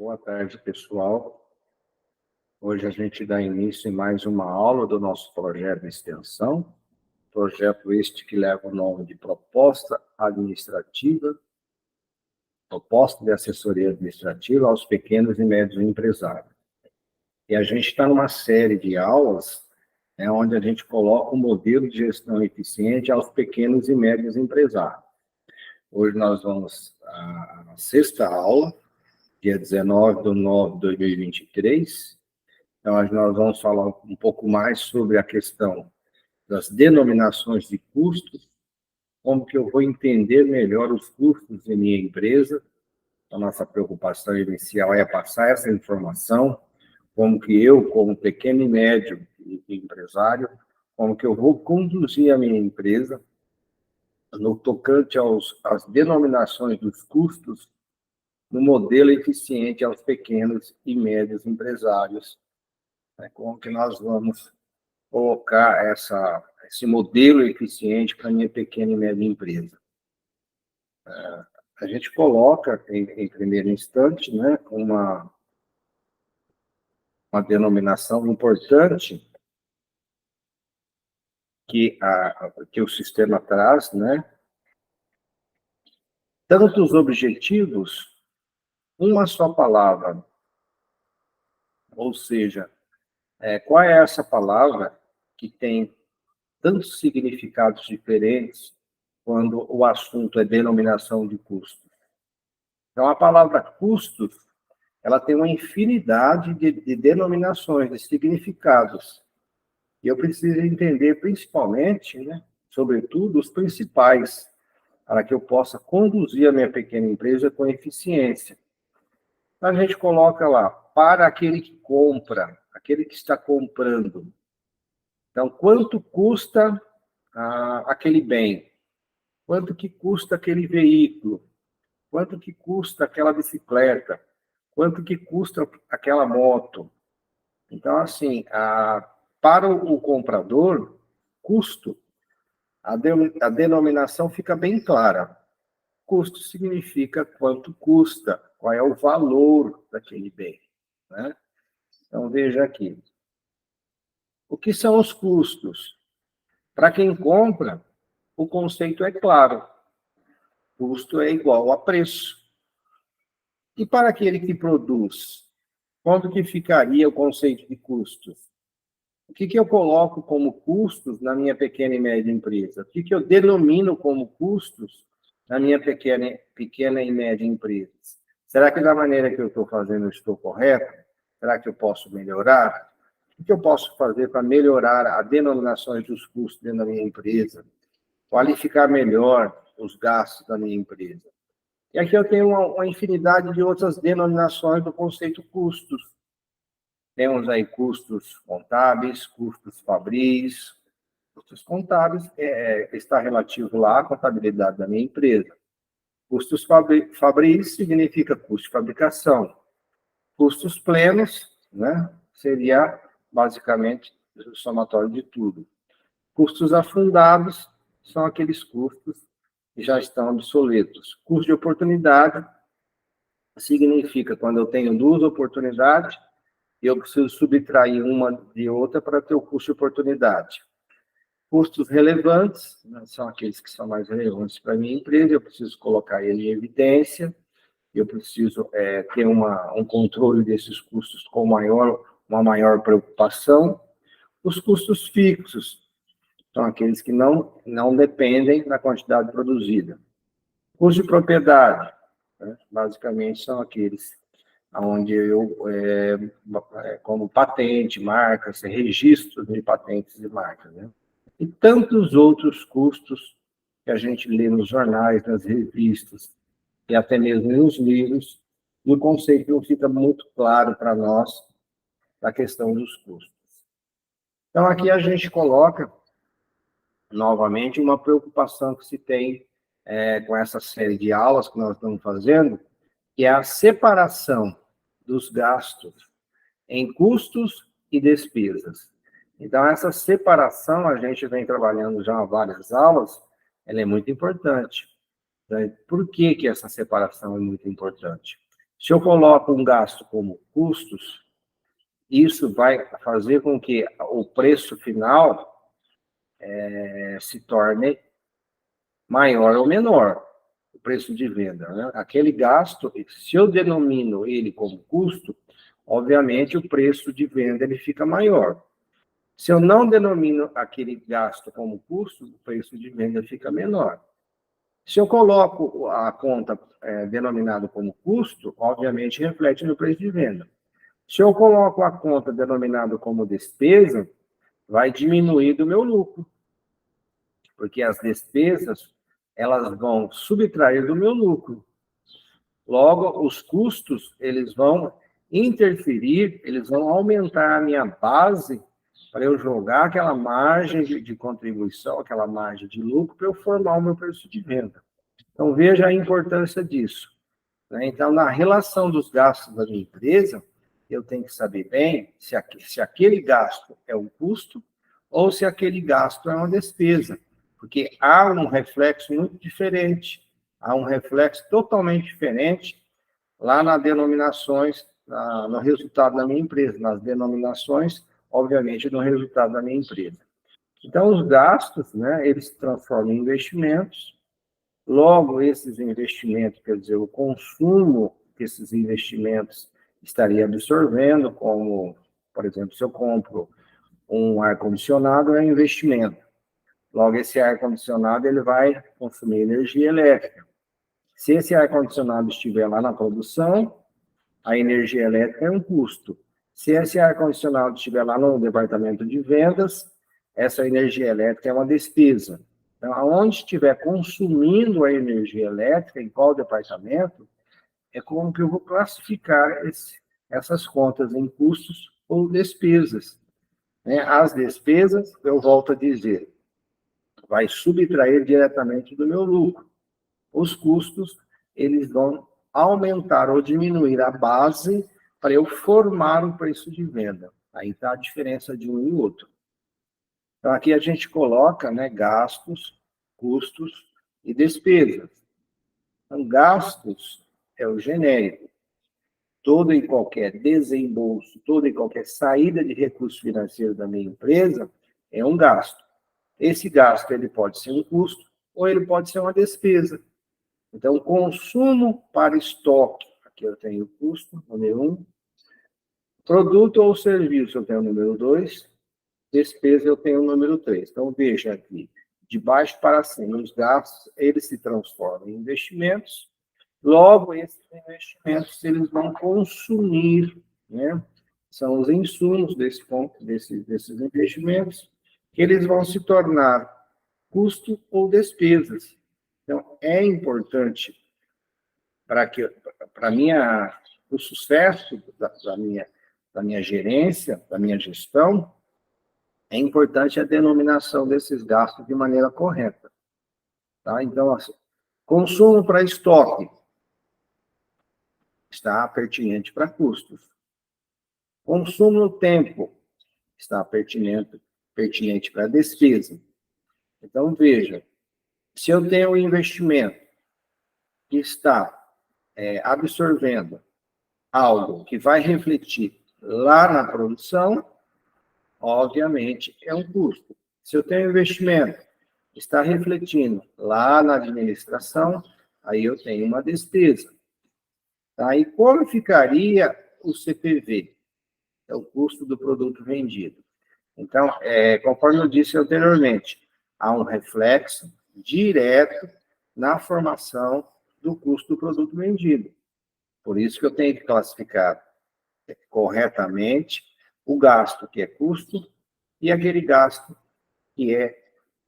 Boa tarde, pessoal. Hoje a gente dá início em mais uma aula do nosso projeto de extensão, projeto este que leva o nome de Proposta de Assessoria Administrativa aos Pequenos e Médios Empresários. E a gente está numa série de aulas, onde a gente coloca um modelo de gestão eficiente aos pequenos e médios empresários. Hoje nós vamos à sexta aula, dia 19/9/2023. Então, nós vamos falar um pouco mais sobre a questão das denominações de custos, como que eu vou entender melhor os custos de minha empresa. A nossa preocupação inicial é passar essa informação, como que eu, como pequeno e médio empresário, como que eu vou conduzir a minha empresa no tocante às denominações dos custos no modelo eficiente aos pequenos e médios empresários. Como que nós vamos colocar esse modelo eficiente para a minha pequena e média empresa? A gente coloca, em primeiro instante, uma denominação importante que o sistema traz, tanto os objetivos, uma só palavra, ou seja, qual é essa palavra que tem tantos significados diferentes quando o assunto é denominação de custos? Então, a palavra custos, ela tem uma infinidade de denominações, de significados. E eu preciso entender, principalmente, sobretudo, os principais, para que eu possa conduzir a minha pequena empresa com eficiência. Então, a gente coloca lá, para aquele que compra, aquele que está comprando. Então, quanto custa aquele bem? Quanto que custa aquele veículo? Quanto que custa aquela bicicleta? Quanto que custa aquela moto? Então, assim, para o comprador, custo, a denominação fica bem clara. Custo significa quanto custa, qual é o valor daquele bem, Então, veja aqui. O que são os custos? Para quem compra, o conceito é claro. Custo é igual a preço. E para aquele que produz, quanto que ficaria o conceito de custos? O que eu coloco como custos na minha pequena e média empresa? O que eu denomino como custos na minha pequena e média empresa? Será que da maneira que eu estou fazendo eu estou correto? Será que eu posso melhorar? O que eu posso fazer para melhorar as denominações dos custos dentro da minha empresa? Qualificar melhor os gastos da minha empresa? E aqui eu tenho uma infinidade de outras denominações do conceito custos. Temos aí custos contábeis, custos fabris. Custos contábeis está relativo lá à contabilidade da minha empresa. Custos fabris significa custo de fabricação. Custos plenos, seria basicamente o somatório de tudo. Custos afundados são aqueles custos que já estão obsoletos. Custo de oportunidade significa quando eu tenho duas oportunidades, eu preciso subtrair uma de outra para ter o custo de oportunidade. Custos relevantes, são aqueles que são mais relevantes para a minha empresa, eu preciso colocar ele em evidência, eu preciso ter um controle desses custos com uma maior preocupação. Os custos fixos são aqueles que não dependem da quantidade produzida. Custo de propriedade, basicamente, são aqueles onde eu, como patente, marcas, registro de patentes e marcas, E tantos outros custos que a gente lê nos jornais, nas revistas, e até mesmo nos livros, e o conceito não fica muito claro para nós da questão dos custos. Então, aqui a gente coloca, novamente, uma preocupação que se tem com essa série de aulas que nós estamos fazendo, que é a separação dos gastos em custos e despesas. Então, essa separação, a gente vem trabalhando já há várias aulas, ela é muito importante. Por que essa separação é muito importante? Se eu coloco um gasto como custos, isso vai fazer com que o preço final se torne maior ou menor, o preço de venda, né? Aquele gasto, se eu denomino ele como custo, obviamente o preço de venda ele fica maior. Se eu não denomino aquele gasto como custo, o preço de venda fica menor. Se eu coloco a conta denominada como custo, obviamente reflete no preço de venda. Se eu coloco a conta denominada como despesa, vai diminuir do meu lucro, porque as despesas elas vão subtrair do meu lucro. Logo, os custos eles vão interferir, eles vão aumentar a minha base para eu jogar aquela margem de contribuição, aquela margem de lucro, para eu formar o meu preço de venda. Então, veja a importância disso. Né? Então, na relação dos gastos da minha empresa, eu tenho que saber bem se aquele gasto é um custo ou se aquele gasto é uma despesa, porque há um reflexo muito diferente, há um reflexo totalmente diferente lá nas denominações, no resultado da minha empresa, nas denominações, obviamente, no resultado da minha empresa. Então, os gastos, né, eles se transformam em investimentos. Logo, esses investimentos, quer dizer, o consumo que esses investimentos estariam absorvendo, como, por exemplo, se eu compro um ar-condicionado, é um investimento. Logo, esse ar-condicionado ele vai consumir energia elétrica. Se esse ar-condicionado estiver lá na produção, a energia elétrica é um custo. Se esse ar-condicionado estiver lá no departamento de vendas, essa energia elétrica é uma despesa. Então, aonde estiver consumindo a energia elétrica, em qual departamento, é como que eu vou classificar essas contas em custos ou despesas. Né? As despesas, eu volto a dizer, vai subtrair diretamente do meu lucro. Os custos, eles vão aumentar ou diminuir a base para eu formar o preço de venda. Aí está a diferença de um e outro. Então, aqui a gente coloca, né, gastos, custos e despesas. Então, gastos é o genérico. Todo e qualquer desembolso, toda e qualquer saída de recursos financeiros da minha empresa é um gasto. Esse gasto ele pode ser um custo ou ele pode ser uma despesa. Então, consumo para estoque, aqui eu tenho o custo, número 1. Produto ou serviço, eu tenho o número 2. Despesa, eu tenho o número 3. Então, veja aqui, de baixo para cima, os gastos, eles se transformam em investimentos. Logo, esses investimentos, eles vão consumir, né? São os insumos desses investimentos, que eles vão se tornar custo ou despesas. Então, é importante para o sucesso da minha gerência, da minha gestão, é importante a denominação desses gastos de maneira correta. Tá? Então, assim, consumo para estoque está pertinente para custos. Consumo no tempo está pertinente para despesa. Então, veja, se eu tenho um investimento que está absorvendo algo que vai refletir lá na produção, obviamente é um custo. Se eu tenho investimento que está refletindo lá na administração, aí eu tenho uma despesa. Tá? E como ficaria o CPV? É o custo do produto vendido. Então, conforme eu disse anteriormente, há um reflexo direto na formação do custo do produto vendido. Por isso que eu tenho que classificar corretamente o gasto que é custo e aquele gasto que é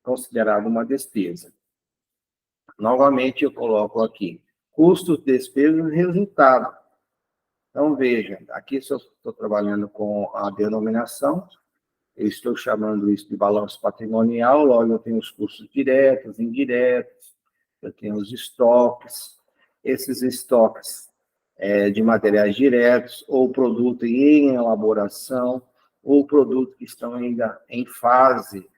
considerado uma despesa. Novamente, eu coloco aqui custos, despesas e resultado. Então, veja, aqui se eu estou trabalhando com a denominação, eu estou chamando isso de balanço patrimonial, logo eu tenho os custos diretos, indiretos, eu tenho os estoques, esses estoques de materiais diretos, ou produto em elaboração, ou produto que estão ainda em fase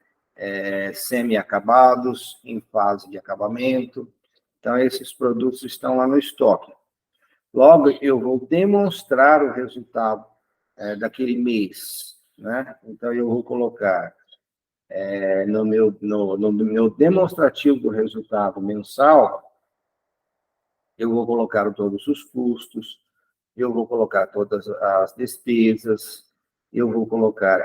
semi-acabados, em fase de acabamento. Então, esses produtos estão lá no estoque. Logo, eu vou demonstrar o resultado daquele mês, né? Então, eu vou colocar no meu demonstrativo do resultado mensal, eu vou colocar todos os custos, eu vou colocar todas as despesas, eu vou colocar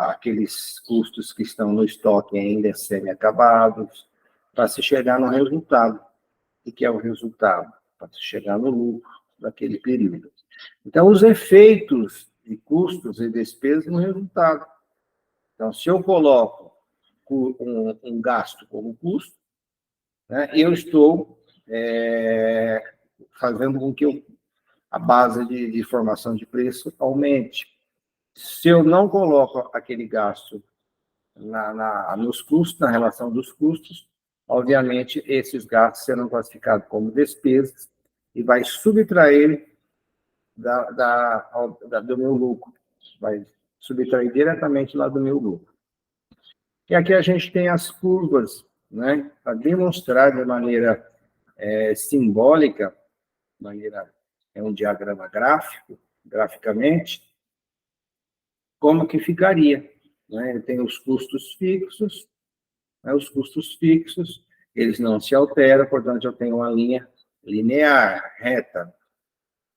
aqueles custos que estão no estoque ainda semi-acabados, para se chegar no resultado. O que é o resultado? Para se chegar no lucro daquele período. Então, os efeitos de custos e despesas no resultado. Então, se eu coloco um gasto como custo, né, eu estou fazendo com que a base de formação de preço aumente. Se eu não coloco aquele gasto nos custos, na relação dos custos, obviamente, esses gastos serão classificados como despesas e vai subtrair do meu lucro. Vai subtrair diretamente lá do meu lucro. E aqui a gente tem as curvas, né, para demonstrar de maneira simbólica, é um diagrama graficamente, como que ficaria. Né? Eu tenho os custos fixos, né? Os custos fixos, eles não se alteram, portanto, eu tenho uma linha linear, reta.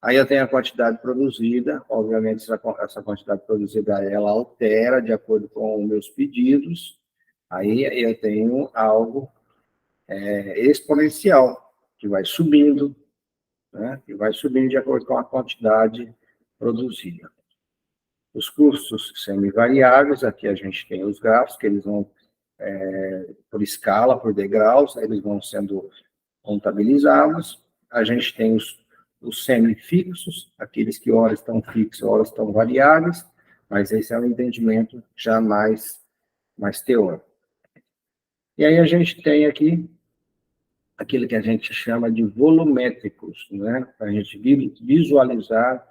Aí eu tenho a quantidade produzida, obviamente, essa quantidade produzida, ela altera de acordo com os meus pedidos, aí eu tenho algo exponencial, que vai subindo, né? Que vai subindo de acordo com a quantidade produzida. Os custos semivariáveis, aqui a gente tem os gráficos, que eles vão por escala, por degraus, eles vão sendo contabilizados. A gente tem os semifixos, aqueles que horas estão fixos, horas estão variáveis, mas esse é um entendimento já mais teórico. E aí a gente tem aqui aquilo que a gente chama de volumétricos, né? Para a gente visualizar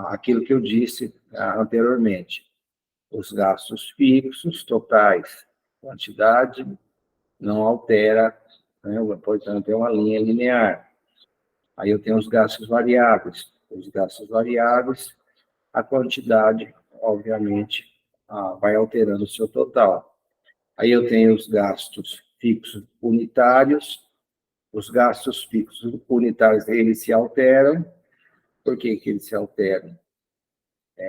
aquilo que eu disse anteriormente. Os gastos fixos, totais, quantidade, não altera, né? Portanto, é uma linha linear. Aí eu tenho os gastos variáveis. Os gastos variáveis, a quantidade, obviamente, vai alterando o seu total. Aí eu tenho os gastos fixos unitários. Os gastos fixos unitários, eles se alteram. Por que que eles se alteram?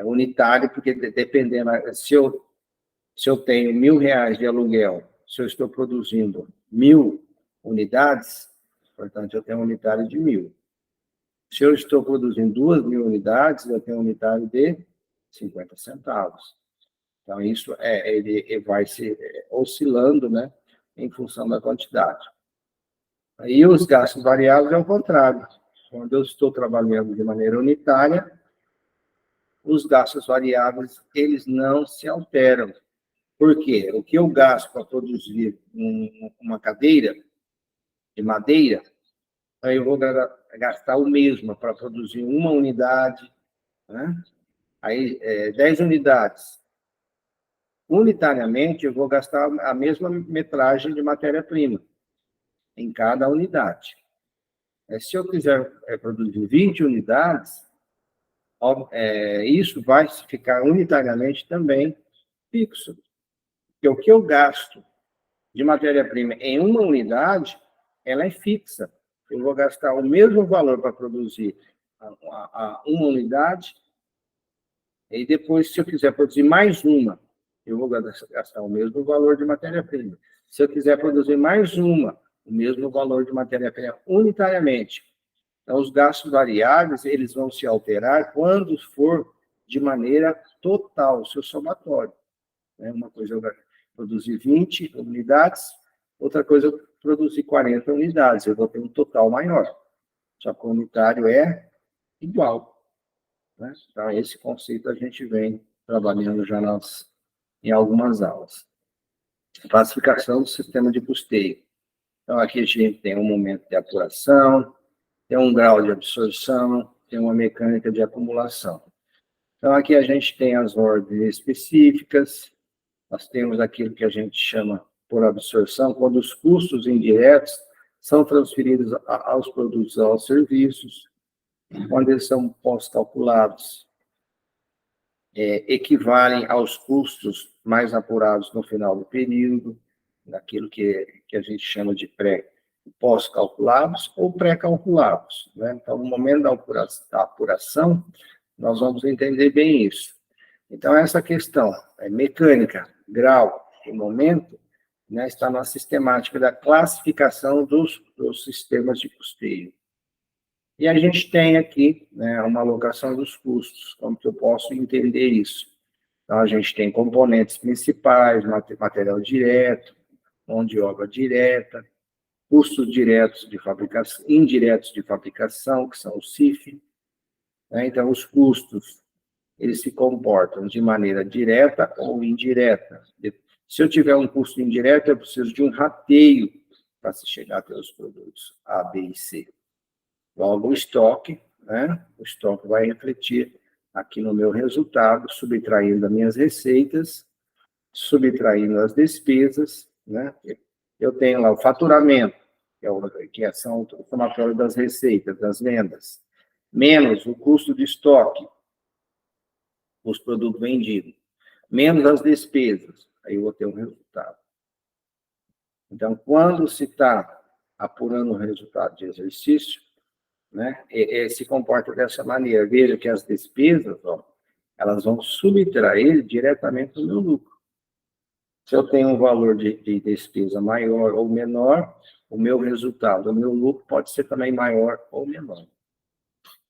Unitário, porque dependendo, se eu tenho R$ 1.000 de aluguel, se eu estou produzindo 1.000 unidades, portanto, eu tenho um unitário de 1.000. Se eu estou produzindo 2.000 unidades, eu tenho um unitário de 50 centavos. Então, isso ele vai se oscilando, né, em função da quantidade. Aí, os gastos variáveis é o contrário. Quando eu estou trabalhando de maneira unitária, os gastos variáveis, eles não se alteram. Por quê? O que eu gasto para produzir uma cadeira de madeira, aí eu vou gastar o mesmo para produzir uma unidade, né? Aí, 10 unidades. Unitariamente, eu vou gastar a mesma metragem de matéria-prima em cada unidade. Se eu quiser produzir 20 unidades, isso vai ficar unitariamente também fixo. Porque o que eu gasto de matéria-prima em uma unidade, ela é fixa. Eu vou gastar o mesmo valor para produzir uma unidade, e depois, se eu quiser produzir mais uma, eu vou gastar o mesmo valor de matéria-prima. Se eu quiser produzir mais uma, o mesmo valor de matéria-prima unitariamente. Então, os gastos variáveis, eles vão se alterar quando for de maneira total, o seu somatório. Uma coisa eu produzir 20 unidades, outra coisa eu produzir 40 unidades, eu vou ter um total maior. Só que o unitário é igual. Né? Então, esse conceito a gente vem trabalhando já em algumas aulas. Classificação do sistema de custeio. Então, aqui a gente tem um momento de apuração, tem um grau de absorção, tem uma mecânica de acumulação. Então, aqui a gente tem as ordens específicas, nós temos aquilo que a gente chama por absorção, quando os custos indiretos são transferidos aos produtos e aos serviços. quando eles são pós-calculados, equivalem aos custos mais apurados no final do período, daquilo que a gente chama de pós-calculados ou pré-calculados, né? Então, no momento da apuração, nós vamos entender bem isso. Então, essa questão mecânica, grau e momento, né, está na sistemática da classificação dos sistemas de custeio. E a gente tem aqui, né, uma alocação dos custos, como que eu posso entender isso? Então, a gente tem componentes principais, material direto, mão de obra direta, custos diretos de fabricação, indiretos de fabricação, que são o CIF, né? Então, os custos, eles se comportam de maneira direta ou indireta. Se eu tiver um custo indireto, eu preciso de um rateio para se chegar até os produtos A, B e C. Logo, o estoque, né? O estoque vai refletir aqui no meu resultado, subtraindo as minhas receitas, subtraindo as despesas, né? Eu tenho lá o faturamento, que são o somatório das receitas, das vendas, menos o custo de estoque, os produtos vendidos, menos as despesas, aí eu vou ter um resultado. Então, quando se está apurando o resultado de exercício, né, se comporta dessa maneira. Veja que as despesas, elas vão subtrair diretamente do meu lucro. Se eu tenho um valor de despesa maior ou menor, o meu resultado, o meu lucro pode ser também maior ou menor.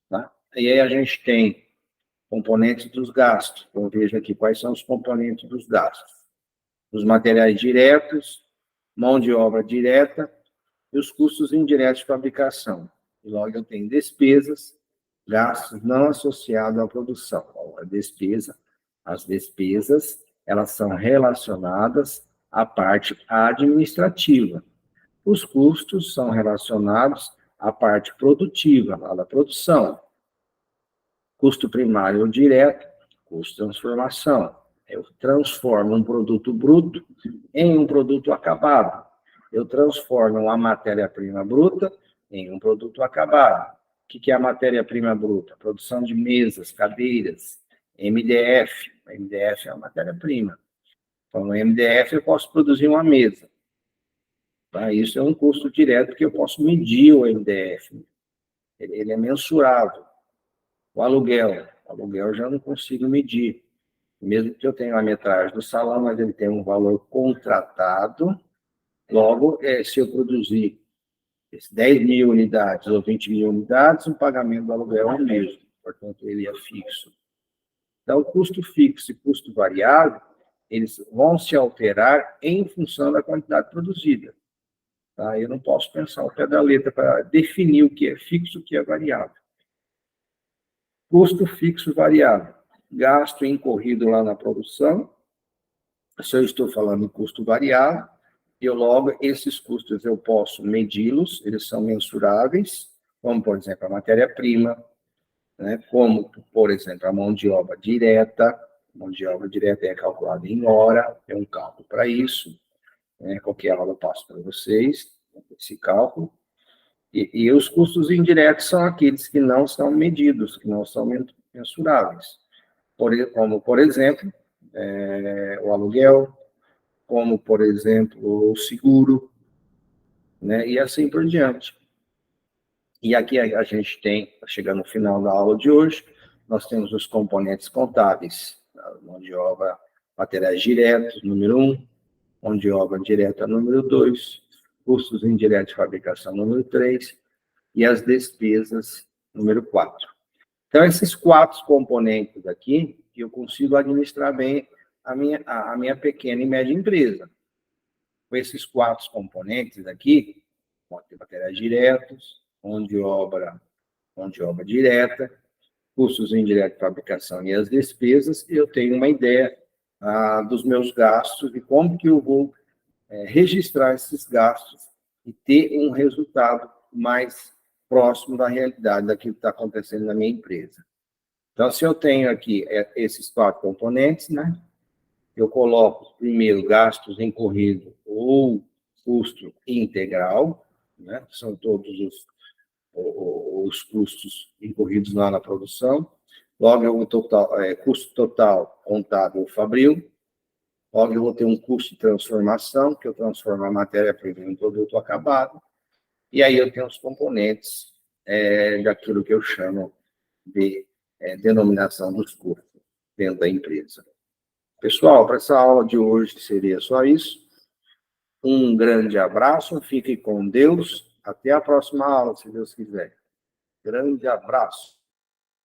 Tá? E aí a gente tem componentes dos gastos. Então, veja aqui quais são os componentes dos gastos. Os materiais diretos, mão de obra direta e os custos indiretos de fabricação. E logo eu tenho despesas, gastos não associados à produção. As despesas, elas são relacionadas à parte administrativa. Os custos são relacionados à parte produtiva, lá da produção. Custo primário ou direto, custo de transformação. Eu transformo um produto bruto em um produto acabado. Eu transformo uma matéria-prima bruta em um produto acabado. O que é a matéria-prima bruta? Produção de mesas, cadeiras, MDF. MDF é uma matéria-prima. Então, no MDF eu posso produzir uma mesa. Tá? Isso é um custo direto que eu posso medir o MDF. Ele é mensurável. O aluguel eu já não consigo medir. Mesmo que eu tenha a metragem do salão, mas ele tem um valor contratado. Logo, se eu produzir 10 mil unidades ou 20 mil unidades, o pagamento do aluguel é o mesmo. Portanto, ele é fixo. Então, o custo fixo e custo variável, eles vão se alterar em função da quantidade produzida. Tá? Eu não posso pensar ao pé da letra para definir o que é fixo e o que é variável. Custo fixo variável. Gasto incorrido lá na produção. Se eu estou falando em custo variável, logo, esses custos eu posso medi-los, eles são mensuráveis, como, por exemplo, a matéria-prima, né? Como, por exemplo, a mão de obra direta. A mão de obra direta é calculada em hora, tem um cálculo para isso, né? Qualquer aula eu passo para vocês, esse cálculo. E os custos indiretos são aqueles que não são medidos, que não são mensuráveis. Como, por exemplo, o aluguel, como, por exemplo, o seguro, né? E assim por diante. E aqui a gente tem, chegando no final da aula de hoje, nós temos os componentes contábeis, a mão de obra, materiais diretos, número 1, mão de obra direta, número 2, custos indiretos de fabricação, número 3, e as despesas, número 4. Então, esses 4 componentes aqui, eu consigo administrar bem a minha pequena e média empresa. Com esses 4 componentes aqui, materiais diretos, mão de obra direta, custos indiretos de fabricação e as despesas, eu tenho uma ideia dos meus gastos e como que eu vou registrar esses gastos e ter um resultado mais próximo da realidade daquilo que está acontecendo na minha empresa. Então, se eu tenho aqui esses 4 componentes, né, eu coloco primeiro gastos incorridos ou custo integral, né, são todos os custos incorridos lá na produção. Logo, eu vou total, custo total contábil fabril. Logo, eu vou ter um custo de transformação, que eu transformo a matéria-prima em um produto acabado. E aí eu tenho os componentes daquilo que eu chamo de denominação dos custos dentro da empresa. Pessoal, para essa aula de hoje seria só isso. Um grande abraço, fique com Deus. Até a próxima aula, se Deus quiser. Grande abraço.